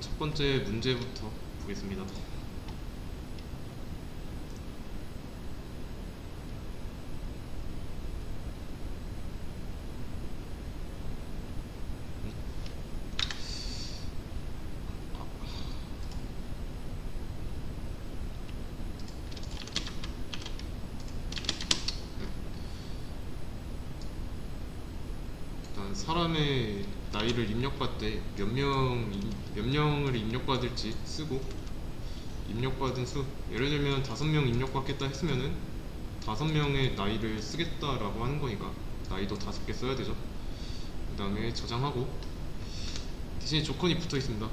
첫 번째 문제부터 보겠습니다. 일단 사람의 나이를 입력받을 때 몇 명을 입력받을지 쓰고, 입력받은 수, 예를 들면 5명 입력받겠다 했으면은 5명의 나이를 쓰겠다라고 하는 거니까 나이도 5개 써야 되죠. 그 다음에 저장하고, 대신에 조건이 붙어 있습니다.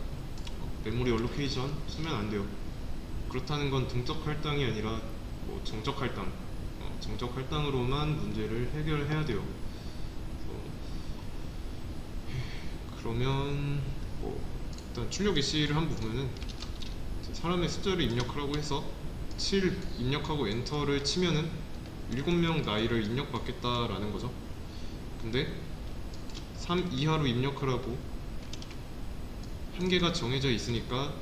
메모리 얼로케이션 쓰면 안 돼요. 그렇다는 건 동적 할당이 아니라 정적 할당, 정적 할당으로만 문제를 해결해야 돼요. 그러면 일단 출력 예시를 한번 보면은, 사람의 숫자를 입력하라고 해서 7 입력하고 엔터를 치면은 7명 나이를 입력받겠다라는 거죠. 근데 3 이하로 입력하라고 한계가 정해져 있으니까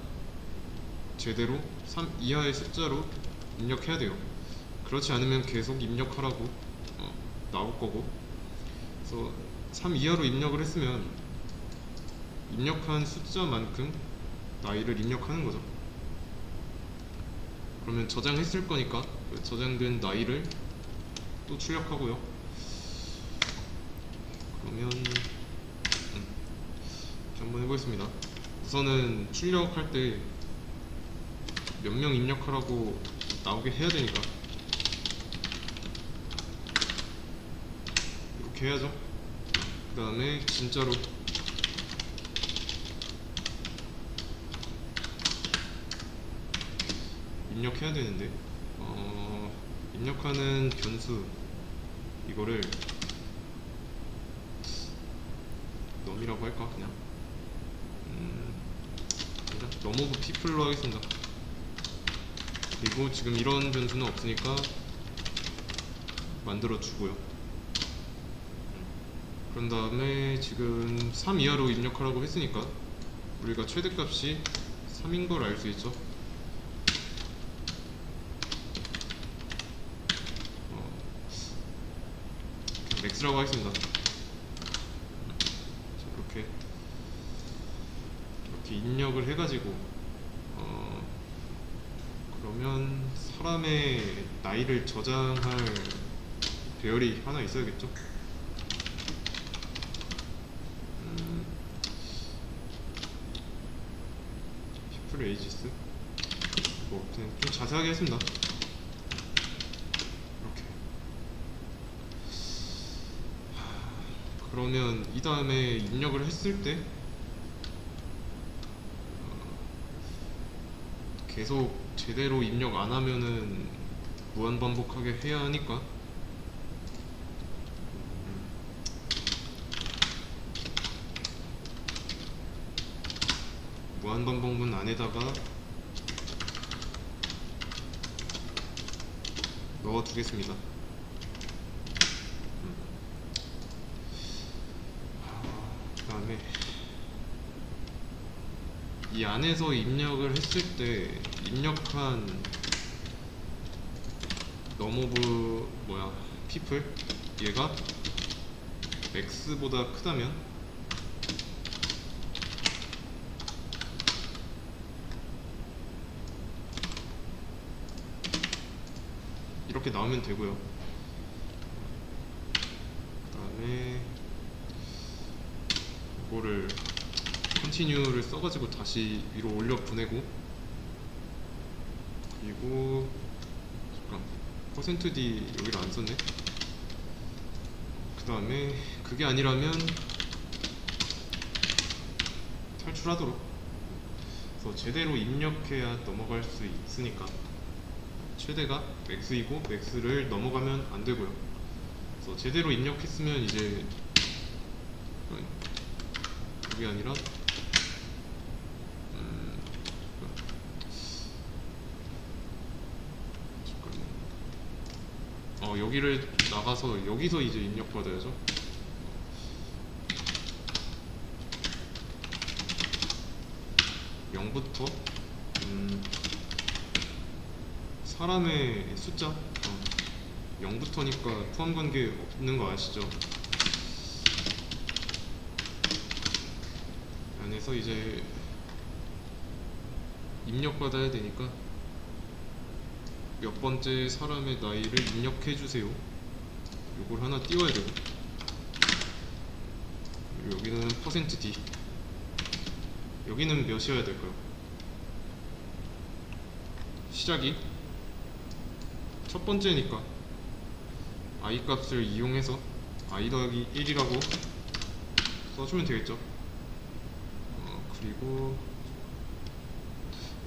제대로 3 이하의 숫자로 입력해야 돼요. 그렇지 않으면 계속 입력하라고 나올 거고, 그래서 3 이하로 입력을 했으면 입력한 숫자만큼 나이를 입력하는 거죠. 그러면 저장했을 거니까 그 저장된 나이를 또 출력하고요. 그러면 한번 해보겠습니다. 우선은 출력할 때 몇 명 입력하라고 나오게 해야 되니까 이렇게 해야죠. 그 다음에 진짜로 입력해야 되는데, 입력하는 변수 이거를 num이라고 할까? 그냥 numOf people로 하겠습니다. 그리고 지금 이런 변수는 없으니까 만들어 주고요. 그런 다음에 지금 3 이하로 입력하라고 했으니까 우리가 최대값이 3인 걸 알 수 있죠. max라고 하겠습니다. 이렇게 입력을 해가지고 그러면 사람의 나이를 저장할 배열이 하나 있어야겠죠. people ages 그냥 좀 자세하게 했습니다. 이렇게. 그러면 이 다음에 입력을 했을 때 계속 제대로 입력 안 하면은 무한 반복하게 해야 하니까 무한 반복문 안에다가 넣어 두겠습니다. 그 다음에 이 안에서 입력을 했을 때 입력한 numOf people 얘가 max보다 크다면 이렇게 나오면 되고요. 그 다음에 이거를 continue를 써가지고 다시 위로 올려 보내고, 그리고 잠깐 %d 여기를 안 썼네. 그 다음에 그게 아니라면 탈출하도록. 그래서 제대로 입력해야 넘어갈 수 있으니까 최대가 max이고 max를 넘어가면 안 되고요. 그래서 제대로 입력했으면 이제 그게 아니라 여기를 나가서 여기서 이제 입력받아야죠. 0부터 사람의 숫자 0부터니까 포함관계 없는 거 아시죠? 안에서 이제 입력받아야 되니까 몇 번째 사람의 나이를 입력해주세요. 요걸 하나 띄워야 되고, 그리고 여기는 %d, 여기는 몇이어야 될까요? 시작이 첫 번째니까 i 값을 이용해서 i 더하기 1이라고 써주면 되겠죠. 그리고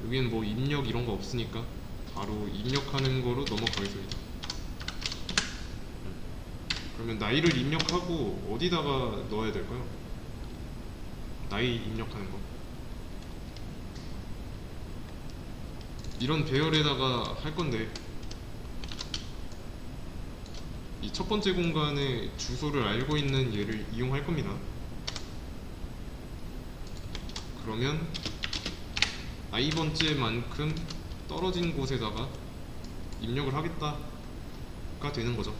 여기는 뭐 입력 이런 거 없으니까 바로 입력하는 거로 넘어가겠습니다. 그러면 나이를 입력하고 어디다가 넣어야 될까요? 나이 입력하는 거 이런 배열에다가 할 건데, 이 첫 번째 공간에 주소를 알고 있는 얘를 이용할 겁니다. 그러면 i번째만큼 떨어진 곳에다가 입력을 하겠다가 되는 거죠.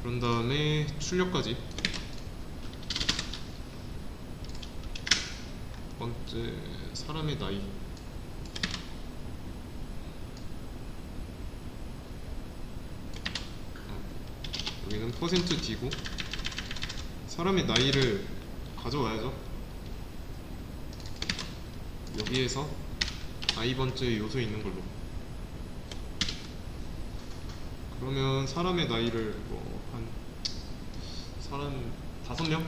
그런 다음에 출력까지 첫 번째 사람의 나이 여기는 %d고 사람의 나이를 가져와야죠. 여기에서 i번째 요소에 있는 걸로. 그러면 사람의 나이를 뭐 한 사람 5명?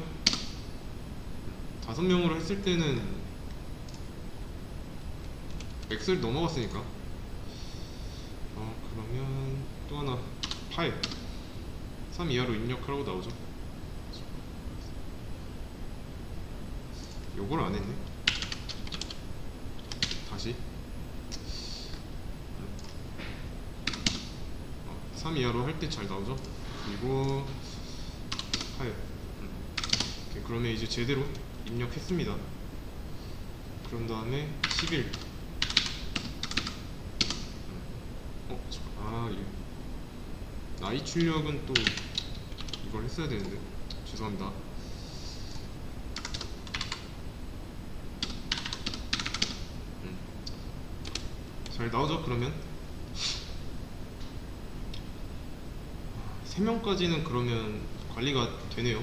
5명으로 했을 때는 x를 넘어갔으니까 그러면 또 하나 8 3 이하로 입력하라고 나오죠. 요걸 안 했네. 다시 3 이하로 할 때 잘 나오죠. 그리고 8 오케이, 그러면 이제 제대로 입력했습니다. 그런 다음에 11 나이 출력은 또 이걸 했어야 되는데 죄송합니다. 잘 나오죠. 그러면 3명까지는 그러면 관리가 되네요.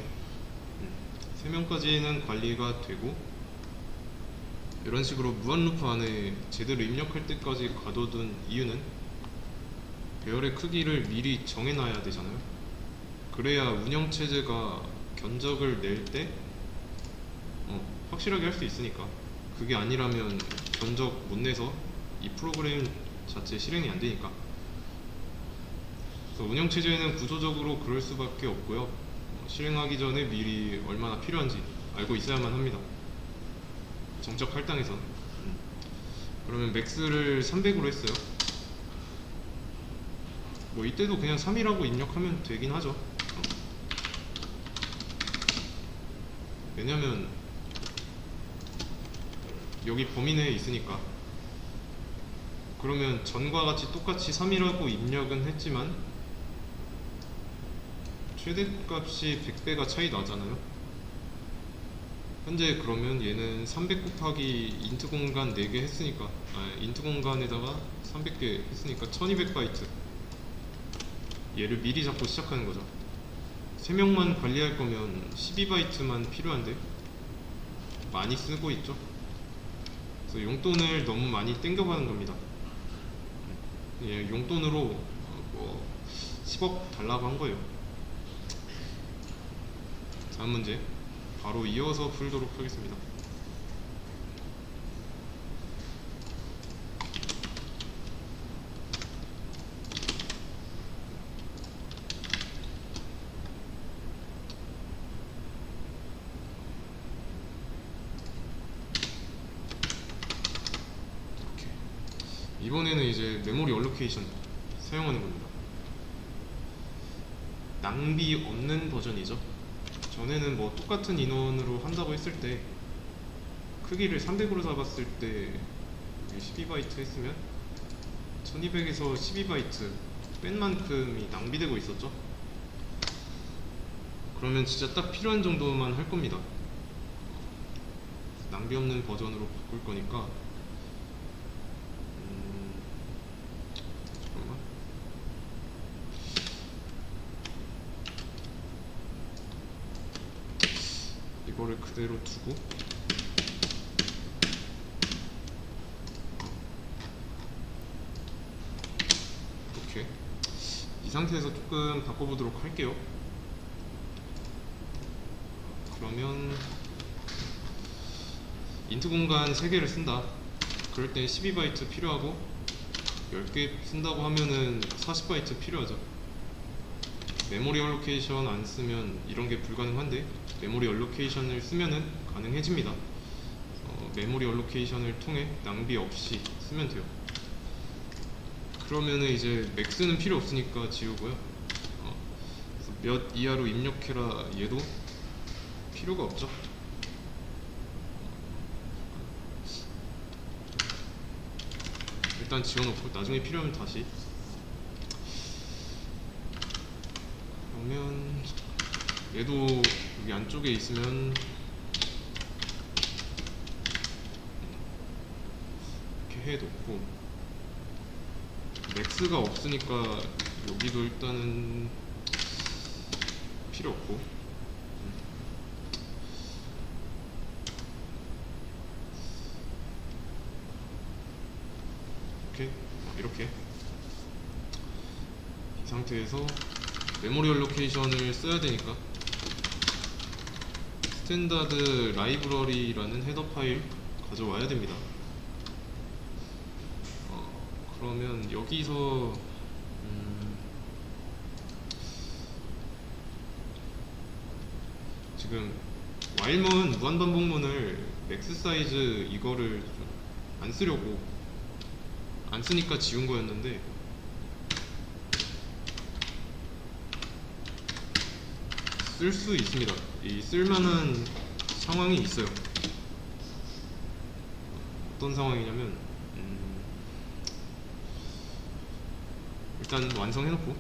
3명까지는 관리가 되고, 이런 식으로 무한루프 안에 제대로 입력할 때까지 가둬둔 이유는 배열의 크기를 미리 정해놔야 되잖아요. 그래야 운영체제가 견적을 낼 때 확실하게 할 수 있으니까. 그게 아니라면 견적 못 내서 이 프로그램 자체 실행이 안 되니까. 그래서 운영체제는 구조적으로 그럴 수밖에 없고요. 실행하기 전에 미리 얼마나 필요한지 알고 있어야만 합니다. 정적 할당에선. 그러면 맥스를 300으로 했어요. 뭐 이때도 그냥 3이라고 입력하면 되긴 하죠. 왜냐면 여기 범위 내에 있으니까. 그러면 전과 같이 똑같이 3이라고 입력은 했지만 최대값이 100배가 차이 나잖아요. 현재 그러면 얘는 300 곱하기 인트 공간 4개 했으니까 인트 공간에다가 300개 했으니까 1200바이트 얘를 미리 잡고 시작하는 거죠. 3명만 관리할 거면 12바이트만 필요한데 많이 쓰고 있죠. 그래서 용돈을 너무 많이 땡겨가는 겁니다. 예, 용돈으로 뭐 10억 달라고 한 거예요. 다음 문제 바로 이어서 풀도록 하겠습니다. 이번에는 이제 메모리 얼로케이션 사용하는 겁니다. 낭비 없는 버전이죠. 전에는 뭐 똑같은 인원으로 한다고 했을 때 크기를 300으로 잡았을 때 12바이트 했으면 1200에서 12바이트 뺀 만큼이 낭비되고 있었죠. 그러면 진짜 딱 필요한 정도만 할 겁니다. 낭비 없는 버전으로 바꿀 거니까. 잠깐만. 이거를 그대로 두고 이렇게 이 상태에서 조금 바꿔보도록 할게요. 그러면 인트 공간 3개를 쓴다. 그럴 땐 12바이트 필요하고 10개 쓴다고 하면은 40바이트 필요하죠. 메모리 얼로케이션 안 쓰면 이런 게 불가능한데 메모리 얼로케이션을 쓰면은 가능해집니다. 메모리 얼로케이션을 통해 낭비 없이 쓰면 돼요. 그러면은 이제 맥스는 필요 없으니까 지우고요. 그래서 몇 이하로 입력해라 얘도 필요가 없죠. 일단 지워놓고 나중에 필요하면 다시. 그러면 얘도 여기 안쪽에 있으면 이렇게 해놓고 맥스가 없으니까 여기도 일단은 필요 없고 이렇게 이 상태에서 메모리 얼로케이션을 써야 되니까 스탠다드 라이브러리라는 헤더 파일 가져와야 됩니다. 그러면 여기서 지금 while문 무한반복문을 맥스 사이즈 이거를 안 쓰려고 안 쓰니까 지운 거였는데 쓸 수 있습니다. 이 쓸만한 상황이 있어요. 어떤 상황이냐면 일단 완성해놓고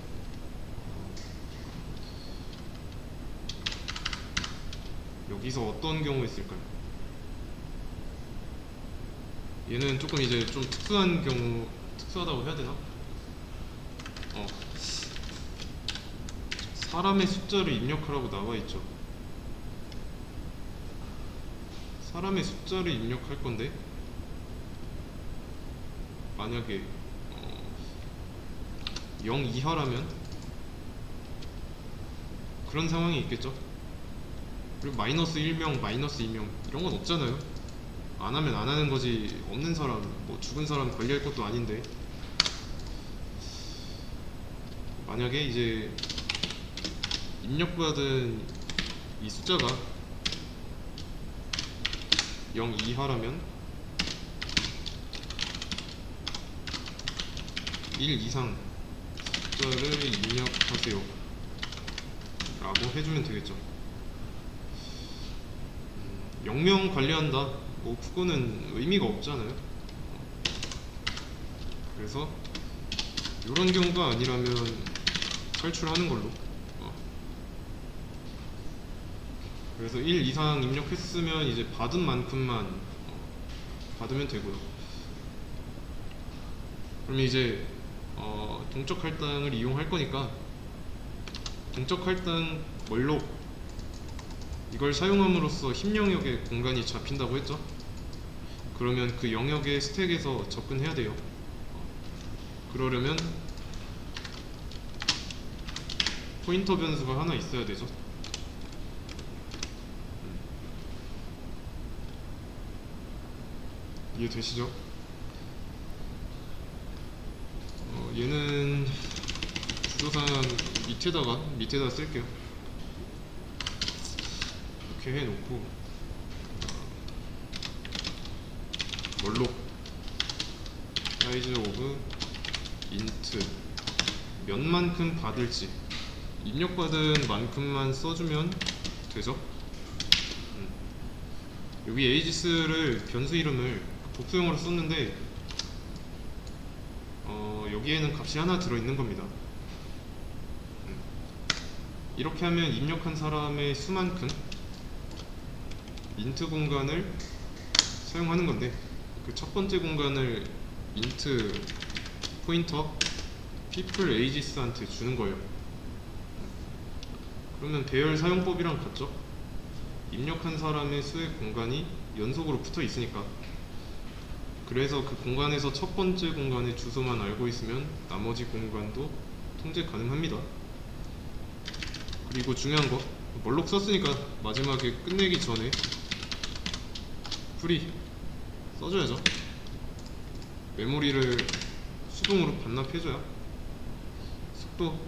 여기서 어떤 경우에 쓸까요? 얘는 조금 이제 좀 특수한 경우, 특수하다고 해야 되나? 사람의 숫자를 입력하라고 나와있죠. 사람의 숫자를 입력할 건데 만약에 0 이하라면 그런 상황이 있겠죠. 그리고 마이너스 1명, 마이너스 2명 이런 건 없잖아요. 안 하면 안 하는 거지. 없는 사람, 뭐 죽은 사람 관리할 것도 아닌데. 만약에 이제 입력받은 이 숫자가 0 이하라면 1 이상 숫자를 입력하세요 라고 해주면 되겠죠. 0명 관리한다, 뭐 그거는 의미가 없잖아요. 그래서 이런 경우가 아니라면 탈출하는 걸로. 그래서 1 이상 입력했으면 이제 받은 만큼만 받으면 되고요. 그럼 이제 동적 할당을 이용할 거니까 동적 할당 멀록 이걸 사용함으로써 힙 영역의 공간이 잡힌다고 했죠. 그러면 그 영역의 스택에서 접근해야 돼요. 그러려면 포인터 변수가 하나 있어야 되죠. 이해되시죠? 얘는 주소상 밑에다 쓸게요. 이렇게 해놓고 멀록 사이즈 오브 인트 몇만큼 받을지 입력받은 만큼만 써주면 되죠. 여기 에이지스를 변수 이름을 복수형으로 썼는데 여기에는 값이 하나 들어있는 겁니다. 이렇게 하면 입력한 사람의 수만큼 인트 공간을 사용하는 건데, 그 첫 번째 공간을 인트 포인터 people ages한테 주는 거예요. 그러면 배열 사용법이랑 같죠? 입력한 사람의 수의 공간이 연속으로 붙어 있으니까. 그래서 그 공간에서 첫 번째 공간의 주소만 알고 있으면 나머지 공간도 통제 가능합니다. 그리고 중요한 거, 멀록 썼으니까 마지막에 끝내기 전에 프리 써줘야죠. 메모리를 수동으로 반납해줘야 속도,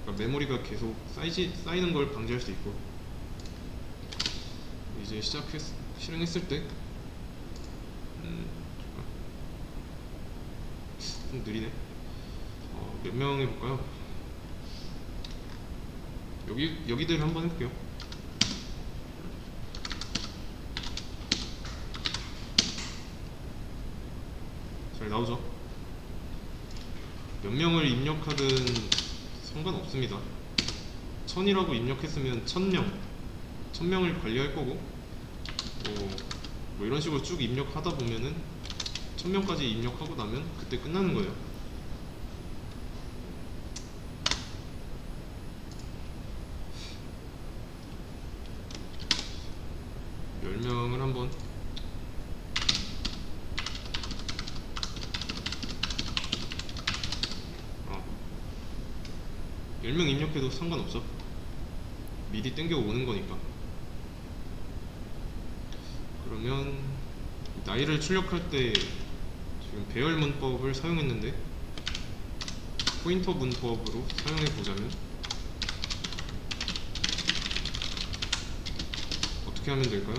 그러니까 메모리가 계속 쌓이는 걸 방지할 수 있고. 이제 실행했을 때 좀 느리네. 몇 명 해볼까요? 여기들 한번 해볼게요. 잘 나오죠? 몇 명을 입력하든 상관없습니다. 1000이라고 입력했으면 1000명을 관리할 거고, 뭐 이런 식으로 쭉 입력하다 보면은 1000명까지 입력하고 나면 그때 끝나는 거예요. 열 명을 한번 10명 입력해도 상관없어. 미리 땡겨 오는 거니까. 그러면 나이를 출력할 때 지금 배열 문법을 사용했는데 포인터 문법으로 사용해 보자면 어떻게 하면 될까요?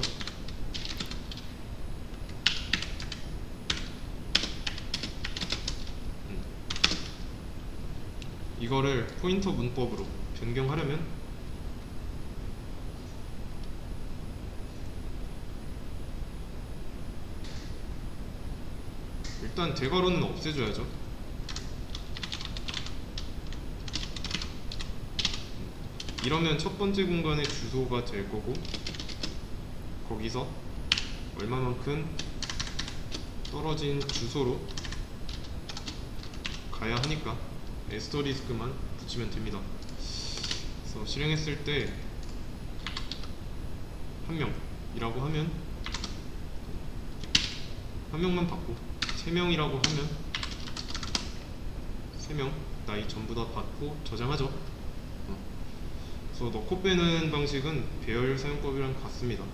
이거를 포인터 문법으로 변경하려면 일단 대괄호는 없애줘야죠. 이러면 첫 번째 공간의 주소가 될 거고, 거기서 얼마만큼 떨어진 주소로 가야 하니까 에스터리스크만 붙이면 됩니다. 그래서 실행했을 때 한 명이라고 하면 한 명만 받고, 3명이라고 하면 3명 나이 전부 다 받고 저장하죠. 그래서 넣고 빼는 방식은 배열 사용법이랑 같습니다.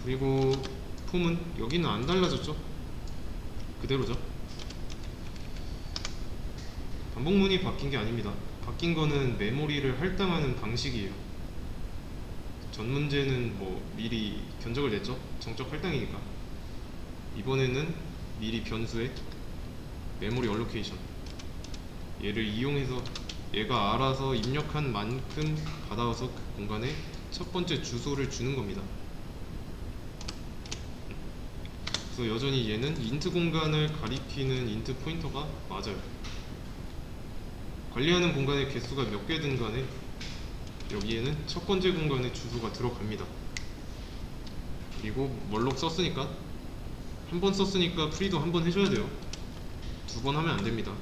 그리고 폼은 여기는 안 달라졌죠? 그대로죠. 반복문이 바뀐 게 아닙니다. 바뀐 거는 메모리를 할당하는 방식이에요. 전 문제는 뭐 미리 견적을 냈죠. 정적 할당이니까. 이번에는 미리 변수에 메모리 얼로케이션, 얘를 이용해서 얘가 알아서 입력한 만큼 받아와서 그 공간에 첫 번째 주소를 주는 겁니다. 그래서 여전히 얘는 인트 공간을 가리키는 인트 포인터가 맞아요. 관리하는 공간의 개수가 몇 개든 간에 여기에는 첫 번째 공간의 주소가 들어갑니다. 그리고 멀록 썼으니까, 한 번 썼으니까 프리도 한 번 해줘야 돼요. 2번 하면 안 됩니다.